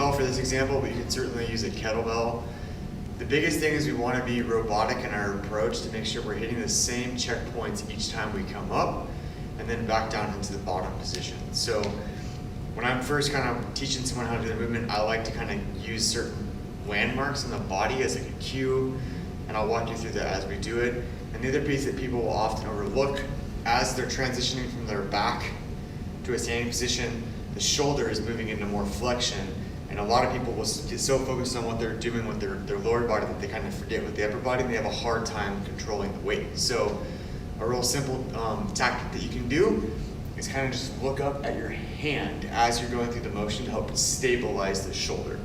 dumbbell for this example, but you can certainly use a kettlebell. The biggest thing is we want to be robotic in our approach to make sure we're hitting the same checkpoints each time we come up and then back down into the bottom position. So when I'm first kind of teaching someone how to do the movement, I like to kind of use certain landmarks in the body as like a cue, and I'll walk you through that as we do it. And the other piece that people will often overlook as they're transitioning from their back to a standing position, the shoulder is moving into more flexion. And a lot of people will get so focused on what they're doing with their lower body that they kind of forget with the upper body, and they have a hard time controlling the weight. So a real simple tactic that you can do is kind of just look up at your hand as you're going through the motion to help stabilize the shoulder.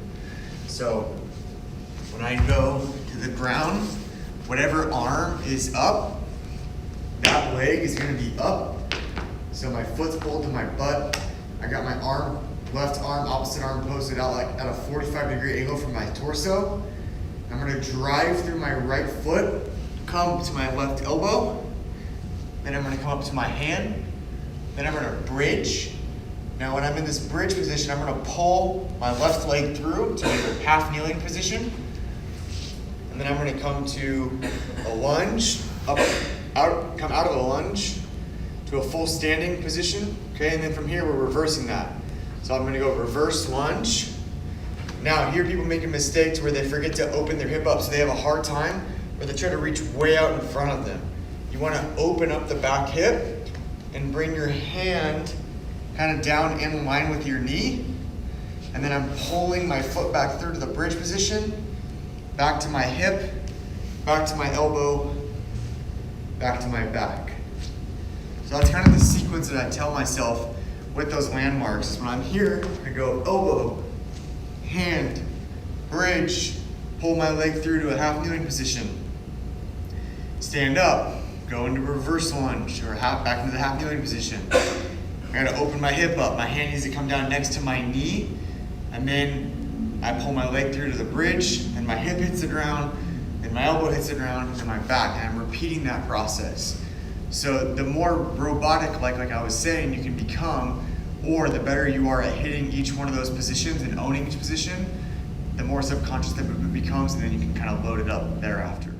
So when I go to the ground, whatever arm is up, that leg is going to be up. So my foot's pulled to my butt. I got my arm, left arm, opposite arm posted out like at a 45-degree angle from my torso. I'm going to drive through my right foot, come to my left elbow. Then I'm going to come up to my hand. Then I'm going to bridge. Now when I'm in this bridge position, I'm going to pull my left leg through to a half kneeling position. And then I'm going to come to a lunge, come out of a lunge to a full standing position. Okay, and then from here we're reversing that. So I'm going to go reverse lunge. Now here people make a mistake to where they forget to open their hip up, so they have a hard time, or they try to reach way out in front of them. You want to open up the back hip and bring your hand kind of down in line with your knee. And then I'm pulling my foot back through to the bridge position, back to my hip, back to my elbow, back to my back. So that's kind of the sequence that I tell myself with those landmarks. Is when I'm here, I go elbow, hand, bridge, pull my leg through to a half kneeling position, stand up, go into reverse lunge or back into the half kneeling position. I gotta open my hip up. My hand needs to come down next to my knee, and then I pull my leg through to the bridge, and my hip hits the ground, and my elbow hits the ground, and my back, and I'm repeating that process. So the more robotic, like I was saying, you can become, or the better you are at hitting each one of those positions and owning each position, the more subconscious that movement becomes, and then you can kind of load it up thereafter.